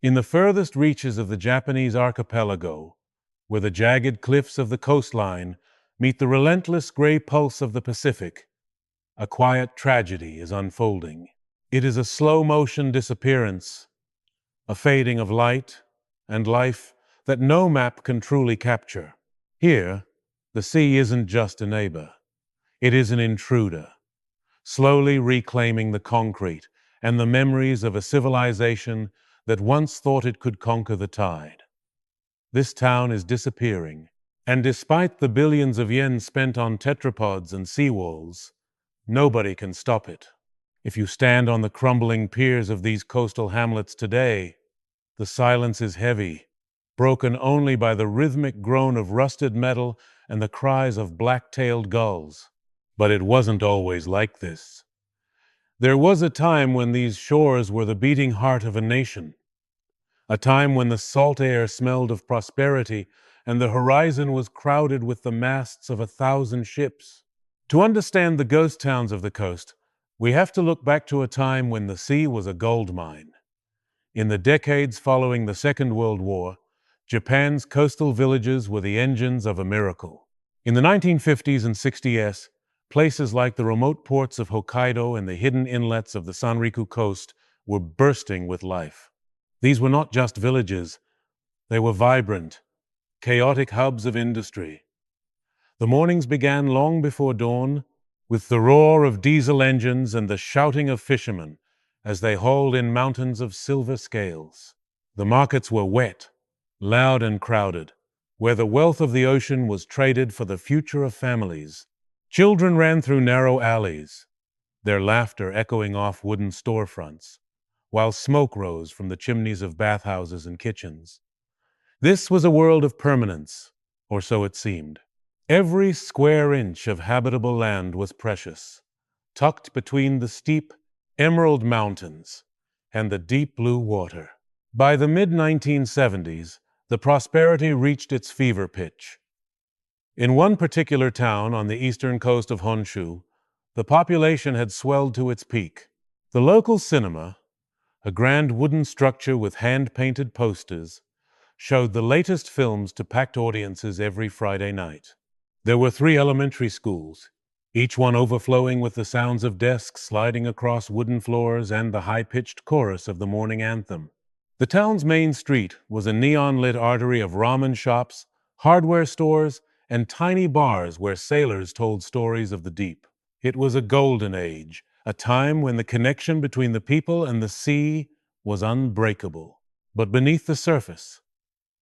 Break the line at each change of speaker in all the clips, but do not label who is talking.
In the furthest reaches of the Japanese archipelago, where the jagged cliffs of the coastline meet the relentless gray pulse of the Pacific, a quiet tragedy is unfolding. It is a slow-motion disappearance, a fading of light and life that no map can truly capture. Here, the sea isn't just a neighbor. It is an intruder, slowly reclaiming the concrete and the memories of a civilization that once thought it could conquer the tide. This town is disappearing, and despite the billions of yen spent on tetrapods and seawalls, nobody can stop it. If you stand on the crumbling piers of these coastal hamlets today, the silence is heavy, broken only by the rhythmic groan of rusted metal and the cries of black-tailed gulls. But it wasn't always like this. There was a time when these shores were the beating heart of a nation, a time when the salt air smelled of prosperity and the horizon was crowded with the masts of 1,000 ships. To understand the ghost towns of the coast, we have to look back to a time when the sea was a gold mine. In the decades following the Second World War, Japan's coastal villages were the engines of a miracle. In the 1950s and 60s, places like the remote ports of Hokkaido and the hidden inlets of the Sanriku coast were bursting with life. These were not just villages, they were vibrant, chaotic hubs of industry. The mornings began long before dawn, with the roar of diesel engines and the shouting of fishermen as they hauled in mountains of silver scales. The markets were wet, loud and crowded, where the wealth of the ocean was traded for the future of families. Children ran through narrow alleys, their laughter echoing off wooden storefronts, while smoke rose from the chimneys of bathhouses and kitchens. This was a world of permanence, or so it seemed. Every square inch of habitable land was precious, tucked between the steep, emerald mountains and the deep blue water. By the mid-1970s, the prosperity reached its fever pitch. In one particular town on the eastern coast of Honshu, the population had swelled to its peak. The local cinema, a grand wooden structure with hand-painted posters, showed the latest films to packed audiences every Friday night. There were 3 elementary schools, each one overflowing with the sounds of desks sliding across wooden floors and the high-pitched chorus of the morning anthem. The town's main street was a neon-lit artery of ramen shops, hardware stores, and tiny bars where sailors told stories of the deep. It was a golden age, a time when the connection between the people and the sea was unbreakable. But beneath the surface,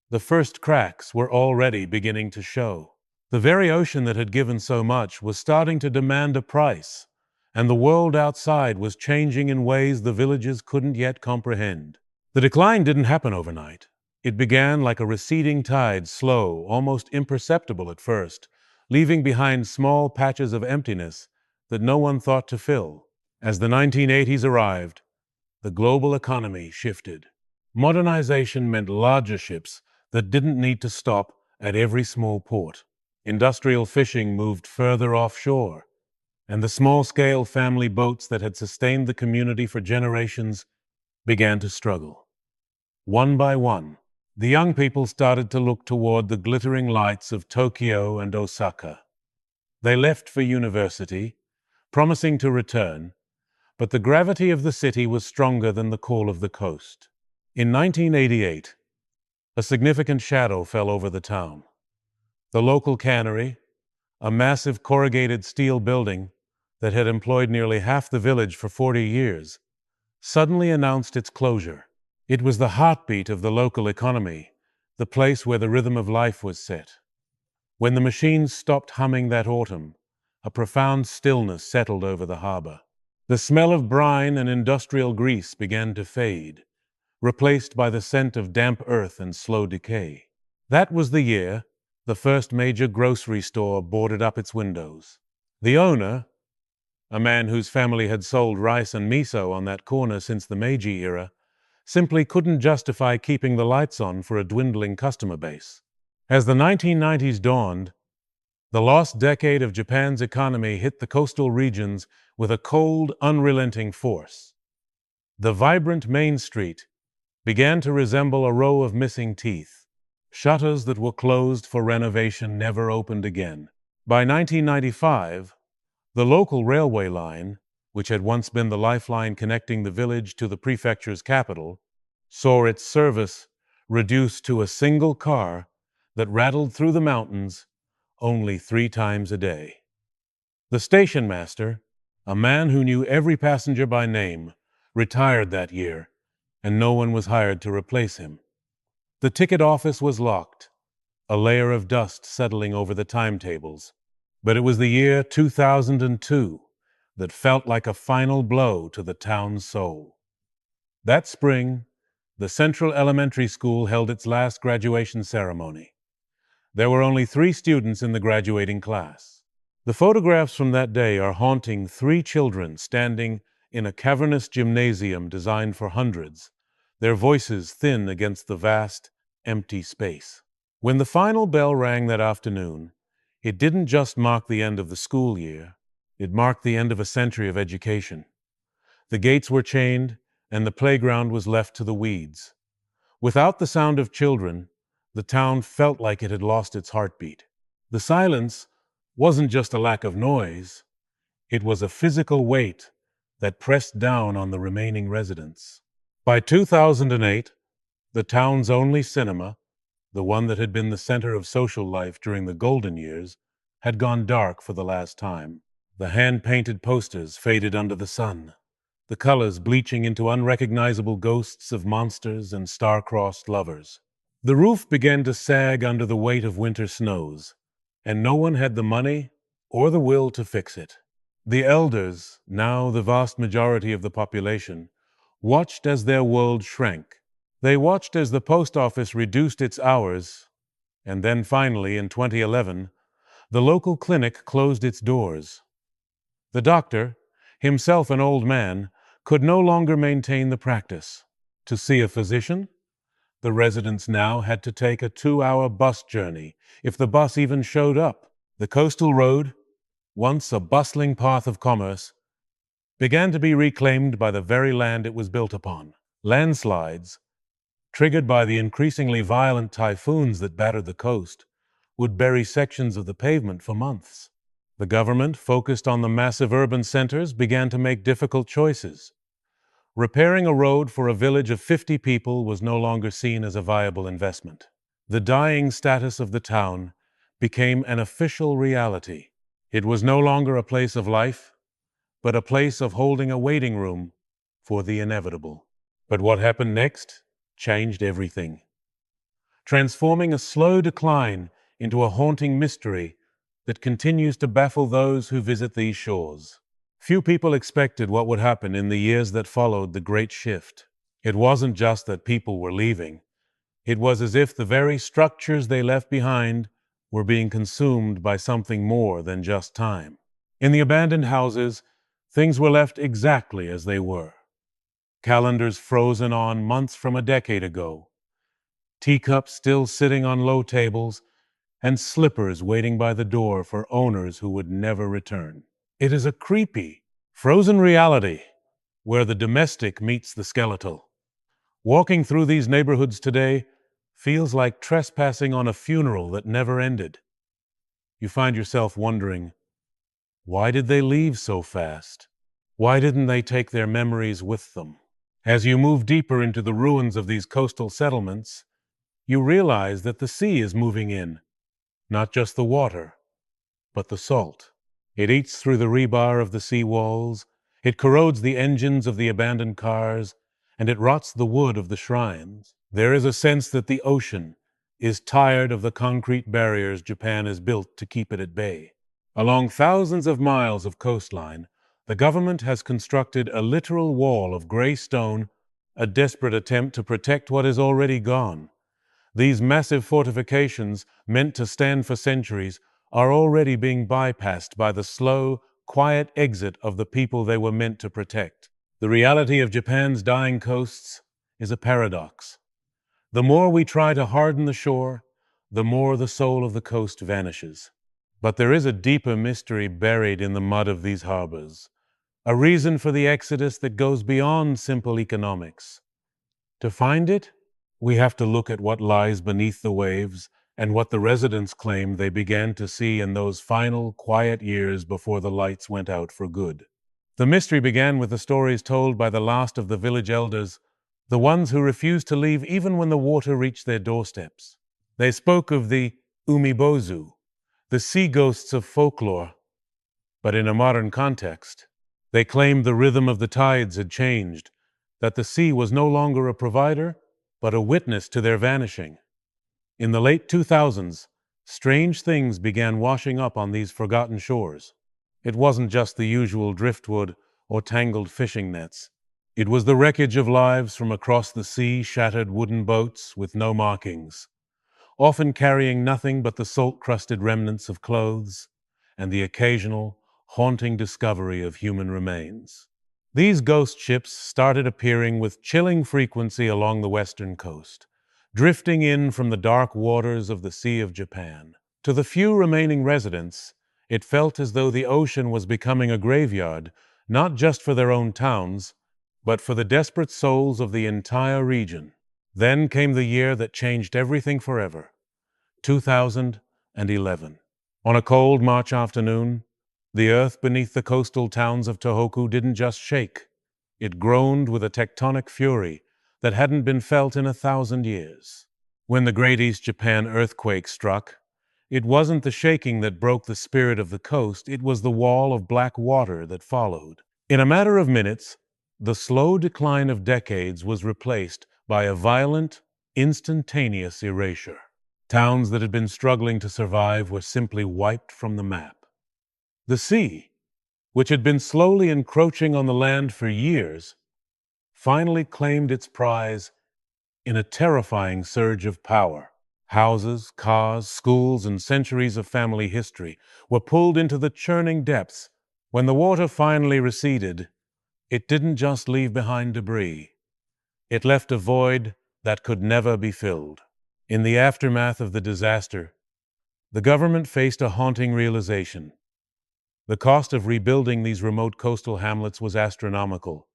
the first cracks were already beginning to show. The very ocean that had given so much was starting to demand a price, and the world outside was changing in ways the villages couldn't yet comprehend. The decline didn't happen overnight. It began like a receding tide, slow, almost imperceptible at first, leaving behind small patches of emptiness that no one thought to fill. As the 1980s arrived, the global economy shifted. Modernization meant larger ships that didn't need to stop at every small port. Industrial fishing moved further offshore, and the small-scale family boats that had sustained the community for generations began to struggle. One by one, the young people started to look toward the glittering lights of Tokyo and Osaka. They left for university, promising to return, but the gravity of the city was stronger than the call of the coast. In 1988, a significant shadow fell over the town. The local cannery, a massive corrugated steel building that had employed nearly half the village for 40 years, suddenly announced its closure. It was the heartbeat of the local economy, the place where the rhythm of life was set. When the machines stopped humming that autumn, a profound stillness settled over the harbor. The smell of brine and industrial grease began to fade, replaced by the scent of damp earth and slow decay. That was the year the first major grocery store boarded up its windows. The owner, a man whose family had sold rice and miso on that corner since the Meiji era, simply couldn't justify keeping the lights on for a dwindling customer base. As the 1990s dawned, the lost decade of Japan's economy hit the coastal regions with a cold, unrelenting force. The vibrant Main Street, began to resemble a row of missing teeth. Shutters that were closed for renovation never opened again. By 1995, the local railway line, which had once been the lifeline connecting the village to the prefecture's capital, saw its service reduced to a single car that rattled through the mountains only 3 times a day. The station master, a man who knew every passenger by name, retired that year, and no one was hired to replace him. The ticket office was locked, a layer of dust settling over the timetables. But it was the year 2002 that felt like a final blow to the town's soul. That spring, the Central Elementary School held its last graduation ceremony. There were only 3 students in the graduating class. The photographs from that day are haunting 3 children standing in a cavernous gymnasium designed for hundreds, their voices thin against the vast, empty space. When the final bell rang that afternoon, it didn't just mark the end of the school year, it marked the end of a century of education. The gates were chained, and the playground was left to the weeds. Without the sound of children, the town felt like it had lost its heartbeat. The silence wasn't just a lack of noise, it was a physical weight that pressed down on the remaining residents. By 2008, the town's only cinema, the one that had been the center of social life during the golden years, had gone dark for the last time. The hand-painted posters faded under the sun, the colors bleaching into unrecognizable ghosts of monsters and star-crossed lovers. The roof began to sag under the weight of winter snows, and no one had the money or the will to fix it. The elders, now the vast majority of the population, watched as their world shrank. They watched as the post office reduced its hours, and then finally, in 2011, the local clinic closed its doors. The doctor, himself an old man, could no longer maintain the practice. To see a physician, the residents now had to take a 2-hour bus journey, if the bus even showed up. The coastal road, once a bustling path of commerce, began to be reclaimed by the very land it was built upon. Landslides, triggered by the increasingly violent typhoons that battered the coast, would bury sections of the pavement for months. The government, focused on the massive urban centers, began to make difficult choices. Repairing a road for a village of 50 people was no longer seen as a viable investment. The dying status of the town became an official reality. It was no longer a place of life, but a place of holding a waiting room for the inevitable. But what happened next changed everything, transforming a slow decline into a haunting mystery that continues to baffle those who visit these shores. Few people expected what would happen in the years that followed the Great Shift. It wasn't just that people were leaving. It was as if the very structures they left behind were being consumed by something more than just time. In the abandoned houses, things were left exactly as they were. Calendars frozen on months from a decade ago, teacups still sitting on low tables, and slippers waiting by the door for owners who would never return. It is a creepy, frozen reality where the domestic meets the skeletal. Walking through these neighborhoods today feels like trespassing on a funeral that never ended. You find yourself wondering, why did they leave so fast? Why didn't they take their memories with them? As you move deeper into the ruins of these coastal settlements, you realize that the sea is moving in, not just the water, but the salt. It eats through the rebar of the sea walls, it corrodes the engines of the abandoned cars, and it rots the wood of the shrines. There is a sense that the ocean is tired of the concrete barriers Japan has built to keep it at bay. Along thousands of miles of coastline, the government has constructed a literal wall of gray stone, a desperate attempt to protect what is already gone. These massive fortifications, meant to stand for centuries, are already being bypassed by the slow, quiet exit of the people they were meant to protect. The reality of Japan's dying coasts is a paradox. The more we try to harden the shore, the more the soul of the coast vanishes. But there is a deeper mystery buried in the mud of these harbors, a reason for the exodus that goes beyond simple economics. To find it, we have to look at what lies beneath the waves and what the residents claim they began to see in those final, quiet years before the lights went out for good. The mystery began with the stories told by the last of the village elders, the ones who refused to leave even when the water reached their doorsteps. They spoke of the umibozu, the sea ghosts of folklore, but in a modern context. They claimed the rhythm of the tides had changed, that the sea was no longer a provider, but a witness to their vanishing. In the late 2000s, strange things began washing up on these forgotten shores. It wasn't just the usual driftwood or tangled fishing nets. It was the wreckage of lives from across the sea, shattered wooden boats with no markings, often carrying nothing but the salt-crusted remnants of clothes and the occasional, haunting discovery of human remains. These ghost ships started appearing with chilling frequency along the western coast, drifting in from the dark waters of the Sea of Japan. To the few remaining residents, it felt as though the ocean was becoming a graveyard, not just for their own towns, but for the desperate souls of the entire region. Then came the year that changed everything forever, 2011. On a cold March afternoon, the earth beneath the coastal towns of Tohoku didn't just shake. It groaned with a tectonic fury that hadn't been felt in 1,000 years. When the Great East Japan earthquake struck, it wasn't the shaking that broke the spirit of the coast, it was the wall of black water that followed. In a matter of minutes, the slow decline of decades was replaced by a violent, instantaneous erasure. Towns that had been struggling to survive were simply wiped from the map. The sea, which had been slowly encroaching on the land for years, finally claimed its prize in a terrifying surge of power. Houses, cars, schools, and centuries of family history were pulled into the churning depths. When the water finally receded, it didn't just leave behind debris. It left a void that could never be filled. In the aftermath of the disaster, the government faced a haunting realization. The cost of rebuilding these remote coastal hamlets was astronomical,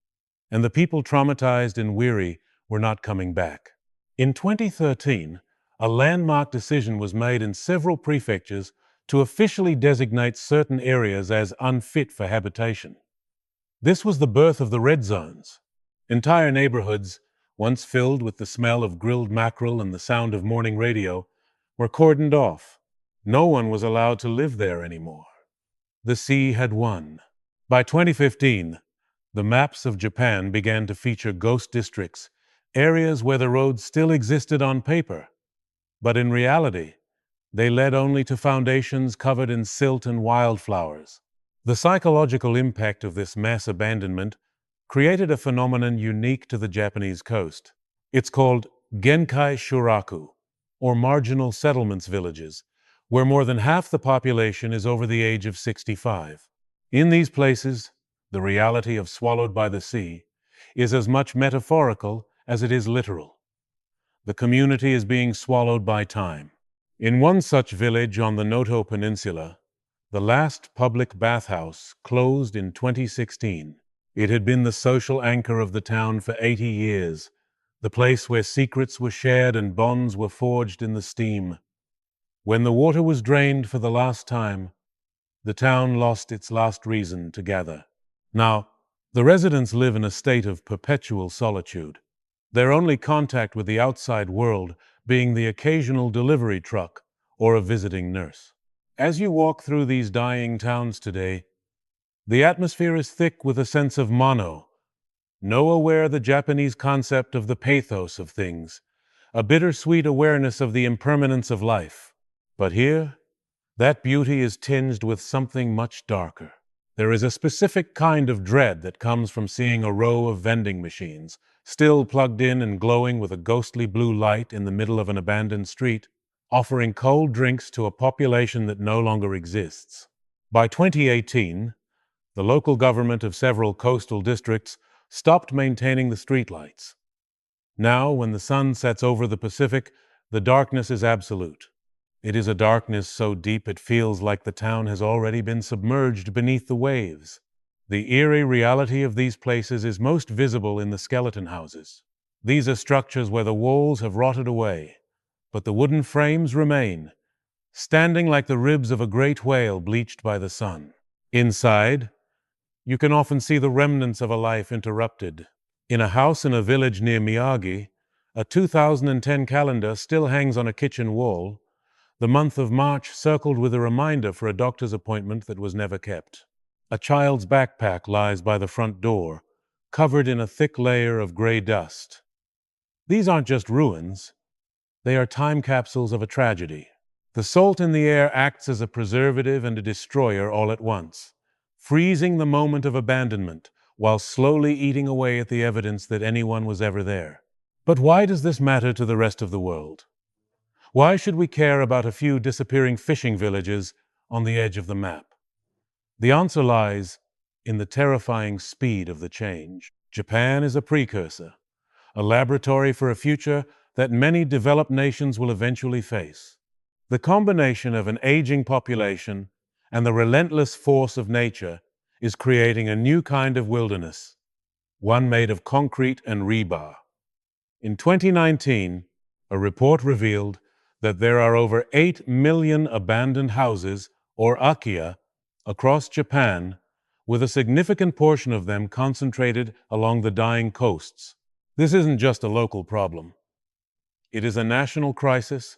and the people traumatized and weary were not coming back. In 2013, a landmark decision was made in several prefectures to officially designate certain areas as unfit for habitation. This was the birth of the red zones. Entire neighborhoods, once filled with the smell of grilled mackerel and the sound of morning radio, were cordoned off. No one was allowed to live there anymore. The sea had won. By 2015, the maps of Japan began to feature ghost districts, areas where the roads still existed on paper, but in reality, they led only to foundations covered in silt and wildflowers. The psychological impact of this mass abandonment created a phenomenon unique to the Japanese coast. It's called Genkai Shuraku, or marginal settlements villages, where more than half the population is over the age of 65. In these places, the reality of swallowed by the sea is as much metaphorical as it is literal. The community is being swallowed by time. In one such village on the Noto Peninsula, the last public bathhouse closed in 2016. It had been the social anchor of the town for 80 years, the place where secrets were shared and bonds were forged in the steam. When the water was drained for the last time, the town lost its last reason to gather. Now, the residents live in a state of perpetual solitude, their only contact with the outside world being the occasional delivery truck or a visiting nurse. As you walk through these dying towns today, the atmosphere is thick with a sense of mono. Know aware the Japanese concept of the pathos of things, a bittersweet awareness of the impermanence of life. But here, that beauty is tinged with something much darker. There is a specific kind of dread that comes from seeing a row of vending machines, still plugged in and glowing with a ghostly blue light in the middle of an abandoned street, offering cold drinks to a population that no longer exists. By 2018, the local government of several coastal districts stopped maintaining the streetlights. Now, when the sun sets over the Pacific, the darkness is absolute. It is a darkness so deep it feels like the town has already been submerged beneath the waves. The eerie reality of these places is most visible in the skeleton houses. These are structures where the walls have rotted away, but the wooden frames remain, standing like the ribs of a great whale bleached by the sun. Inside, you can often see the remnants of a life interrupted. In a house in a village near Miyagi, a 2010 calendar still hangs on a kitchen wall, the month of March circled with a reminder for a doctor's appointment that was never kept. A child's backpack lies by the front door, covered in a thick layer of gray dust. These aren't just ruins, they are time capsules of a tragedy. The salt in the air acts as a preservative and a destroyer all at once, freezing the moment of abandonment while slowly eating away at the evidence that anyone was ever there. But why does this matter to the rest of the world? Why should we care about a few disappearing fishing villages on the edge of the map? The answer lies in the terrifying speed of the change. Japan is a precursor, a laboratory for a future that many developed nations will eventually face. The combination of an aging population and the relentless force of nature is creating a new kind of wilderness, one made of concrete and rebar. In 2019, a report revealed that there are over 8 million abandoned houses, or akiya, across Japan, with a significant portion of them concentrated along the dying coasts. This isn't just a local problem. It is a national crisis,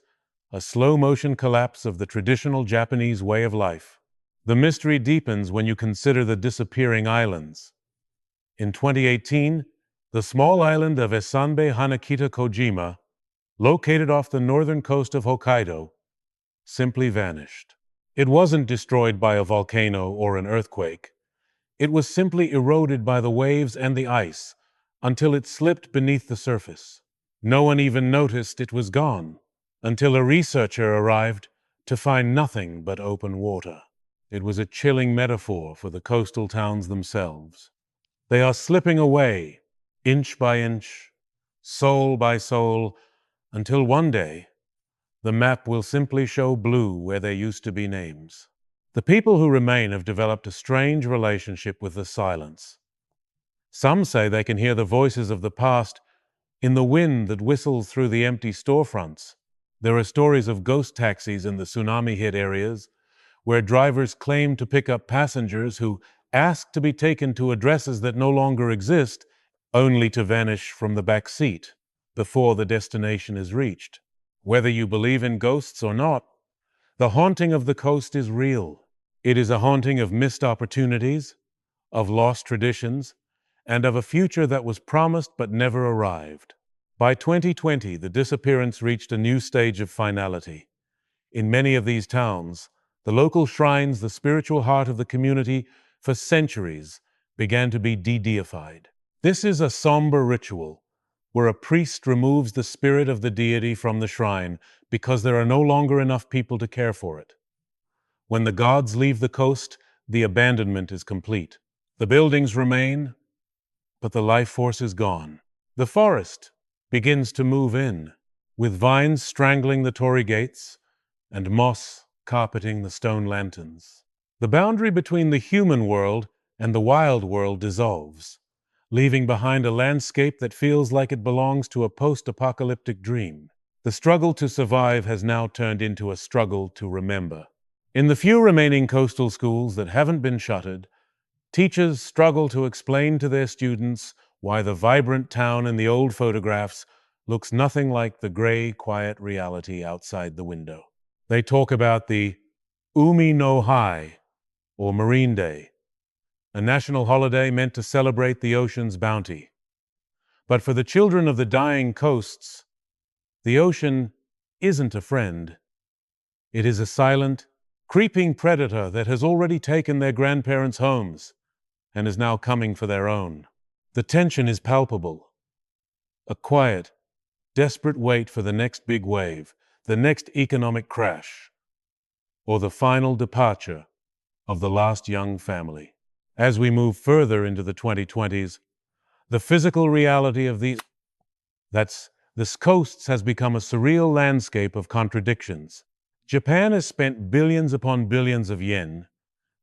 a slow-motion collapse of the traditional Japanese way of life. The mystery deepens when you consider the disappearing islands. In 2018, the small island of Esanbe Hanakita Kojima, located off the northern coast of Hokkaido, simply vanished. It wasn't destroyed by a volcano or an earthquake. It was simply eroded by the waves and the ice until it slipped beneath the surface. No one even noticed it was gone until a researcher arrived to find nothing but open water. It was a chilling metaphor for the coastal towns themselves. They are slipping away, inch by inch, soul by soul, until one day, the map will simply show blue where there used to be names. The people who remain have developed a strange relationship with the silence. Some say they can hear the voices of the past in the wind that whistles through the empty storefronts. There are stories of ghost taxis in the tsunami-hit areas, where drivers claim to pick up passengers who ask to be taken to addresses that no longer exist, only to vanish from the back seat before the destination is reached. Whether you believe in ghosts or not, the haunting of the coast is real. It is a haunting of missed opportunities, of lost traditions, and of a future that was promised but never arrived. By 2020, the disappearance reached a new stage of finality. In many of these towns, the local shrines, the spiritual heart of the community, for centuries began to be de-deified. This is a somber ritual where a priest removes the spirit of the deity from the shrine because there are no longer enough people to care for it. When the gods leave the coast, the abandonment is complete. The buildings remain, but the life force is gone. The forest begins to move in, with vines strangling the torii gates and moss carpeting the stone lanterns. The boundary between the human world and the wild world dissolves, leaving behind a landscape that feels like it belongs to a post-apocalyptic dream. The struggle to survive has now turned into a struggle to remember. In the few remaining coastal schools that haven't been shuttered, teachers struggle to explain to their students why the vibrant town in the old photographs looks nothing like the gray, quiet reality outside the window. They talk about the Umi no Hai, or Marine Day, a national holiday meant to celebrate the ocean's bounty. But for the children of the dying coasts, the ocean isn't a friend. It is a silent, creeping predator that has already taken their grandparents' homes and is now coming for their own. The tension is palpable. A quiet, desperate wait for the next big wave, the next economic crash, or the final departure of the last young family. As we move further into the 2020s, the physical reality of these coasts has become a surreal landscape of contradictions. Japan has spent billions upon billions of yen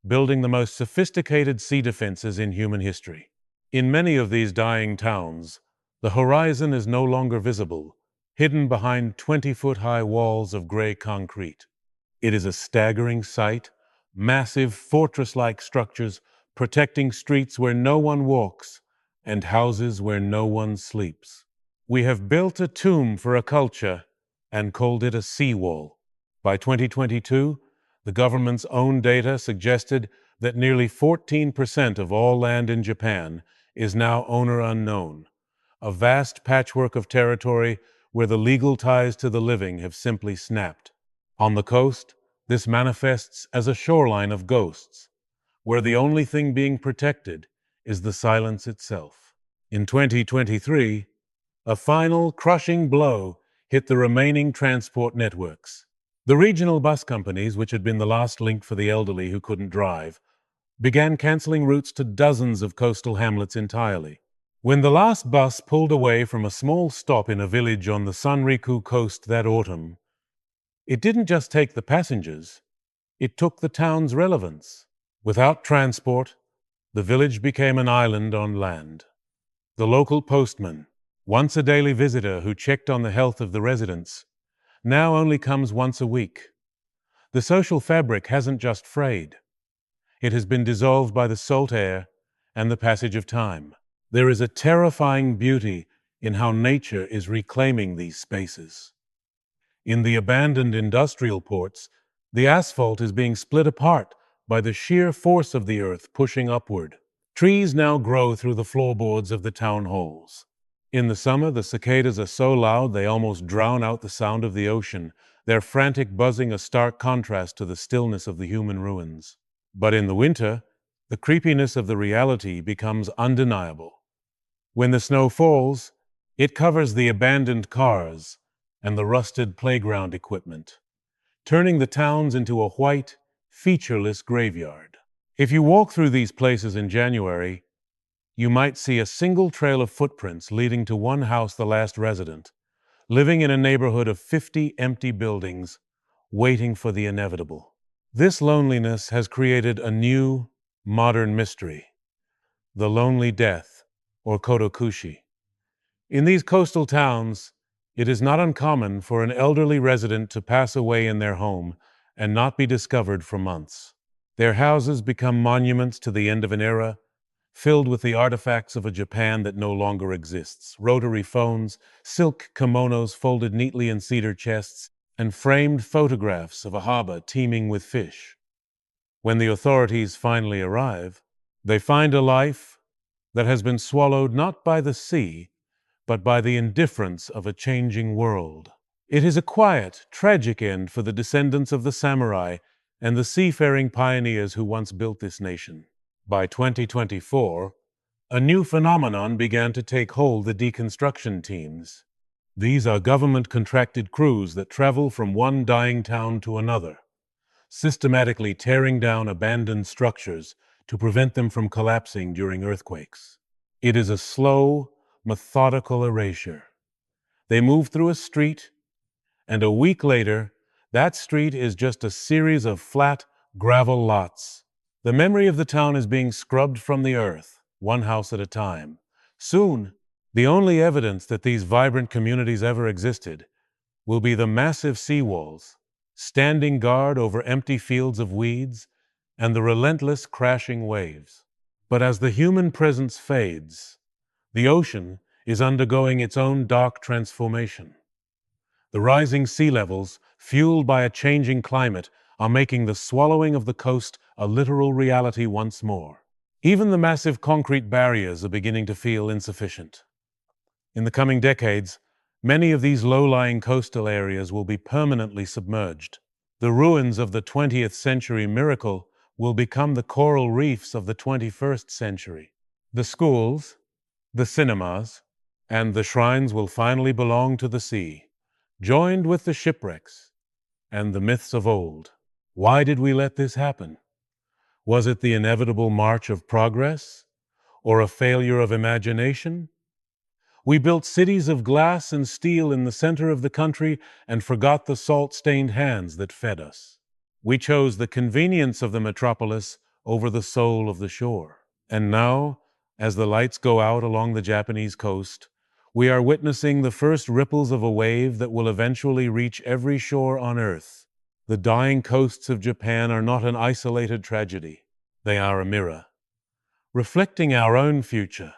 building the most sophisticated sea defenses in human history. In many of these dying towns, The horizon is no longer visible, hidden behind 20-foot-high walls of gray concrete. It is a staggering sight, massive fortress-like structures protecting streets where no one walks and houses where no one sleeps. We have built a tomb for a culture and called it a seawall. By 2022, the government's own data suggested that nearly 14% of all land in Japan is now owner unknown, a vast patchwork of territory where the legal ties to the living have simply snapped. On the coast, this manifests as a shoreline of ghosts, where the only thing being protected is the silence itself. In 2023, a final crushing blow hit the remaining transport networks. The regional bus companies, which had been the last link for the elderly who couldn't drive, began canceling routes to dozens of coastal hamlets entirely. When the last bus pulled away from a small stop in a village on the Sanriku coast that autumn, it didn't just take the passengers, it took the town's relevance. Without transport, the village became an island on land. The local postman, once a daily visitor who checked on the health of the residents, now only comes once a week. The social fabric hasn't just frayed. It has been dissolved by the salt air and the passage of time. There is a terrifying beauty in how nature is reclaiming these spaces. In the abandoned industrial ports, the asphalt is being split apart by the sheer force of the earth pushing upward. Trees now grow through the floorboards of the town halls. In the summer, the cicadas are so loud they almost drown out the sound of the ocean, their frantic buzzing a stark contrast to the stillness of the human ruins. But in the winter, the creepiness of the reality becomes undeniable. When the snow falls, it covers the abandoned cars and the rusted playground equipment, turning the towns into a white, featureless graveyard. If you walk through these places in January, you might see a single trail of footprints leading to one house, the last resident, living in a neighborhood of 50 empty buildings, waiting for the inevitable. This loneliness has created a new, modern mystery, the lonely death, or kodokushi. In these coastal towns, it is not uncommon for an elderly resident to pass away in their home and not be discovered for months. Their houses become monuments to the end of an era, filled with the artifacts of a Japan that no longer exists: rotary phones, silk kimonos folded neatly in cedar chests, and framed photographs of a harbor teeming with fish. When the authorities finally arrive, they find a life that has been swallowed not by the sea, but by the indifference of a changing world. It is a quiet, tragic end for the descendants of the samurai and the seafaring pioneers who once built this nation. By 2024, a new phenomenon began to take hold: the deconstruction teams. These are government-contracted crews that travel from one dying town to another, systematically tearing down abandoned structures to prevent them from collapsing during earthquakes. It is a slow, methodical erasure. They move through a street, and a week later, that street is just a series of flat, gravel lots. The memory of the town is being scrubbed from the earth, one house at a time. Soon, the only evidence that these vibrant communities ever existed will be the massive seawalls, standing guard over empty fields of weeds, and the relentless crashing waves. But as the human presence fades, the ocean is undergoing its own dark transformation. The rising sea levels, fueled by a changing climate, are making the swallowing of the coast a literal reality once more. Even the massive concrete barriers are beginning to feel insufficient. In the coming decades, many of these low-lying coastal areas will be permanently submerged. The ruins of the 20th century miracle will become the coral reefs of the 21st century. The schools, the cinemas, and the shrines will finally belong to the sea, joined with the shipwrecks and the myths of old. Why did we let this happen? Was it the inevitable march of progress, or a failure of imagination? We built cities of glass and steel in the center of the country and forgot the salt-stained hands that fed us. We chose the convenience of the metropolis over the soul of the shore. And now, as the lights go out along the Japanese coast, We are witnessing the first ripples of a wave that will eventually reach every shore on Earth. The dying coasts of Japan are not an isolated tragedy. They are a mirror, reflecting our own future,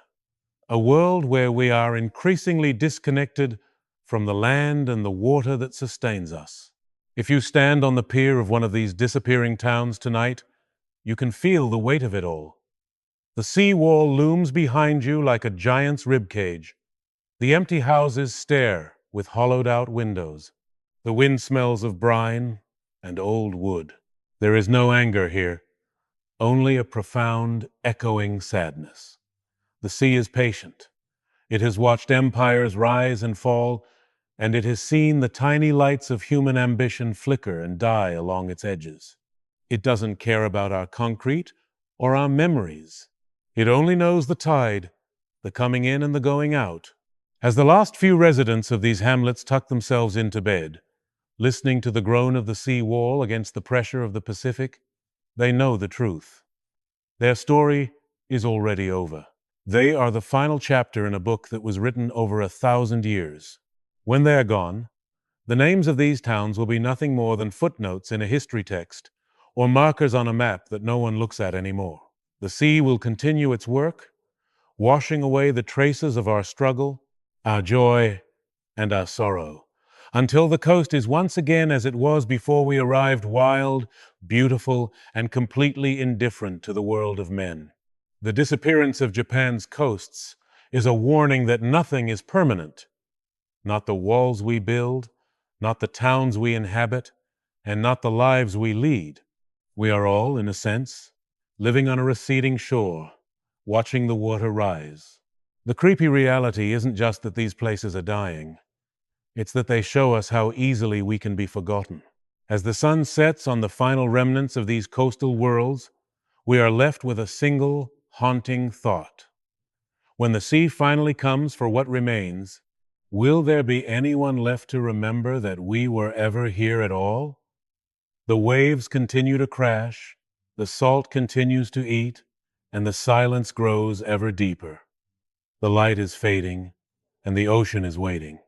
a world where we are increasingly disconnected from the land and the water that sustains us. If you stand on the pier of one of these disappearing towns tonight, you can feel the weight of it all. The sea wall looms behind you like a giant's ribcage. The empty houses stare with hollowed-out windows. The wind smells of brine and old wood. There is no anger here, only a profound, echoing sadness. The sea is patient. It has watched empires rise and fall, and it has seen the tiny lights of human ambition flicker and die along its edges. It doesn't care about our concrete or our memories. It only knows the tide, the coming in and the going out. As the last few residents of these hamlets tuck themselves into bed, listening to the groan of the sea wall against the pressure of the Pacific, they know the truth. Their story is already over. They are the final chapter in a book that was written over 1,000 years. When they are gone, the names of these towns will be nothing more than footnotes in a history text or markers on a map that no one looks at anymore. The sea will continue its work, washing away the traces of our struggle, our joy, and our sorrow, until the coast is once again as it was before we arrived, wild, beautiful, and completely indifferent to the world of men. The disappearance of Japan's coasts is a warning that nothing is permanent. Not the walls we build, not the towns we inhabit, and not the lives we lead. We are all, in a sense, living on a receding shore, watching the water rise. The creepy reality isn't just that these places are dying. It's that they show us how easily we can be forgotten. As the sun sets on the final remnants of these coastal worlds, we are left with a single, haunting thought. When the sea finally comes for what remains, will there be anyone left to remember that we were ever here at all? The waves continue to crash, the salt continues to eat, and the silence grows ever deeper. The light is fading, and the ocean is waiting.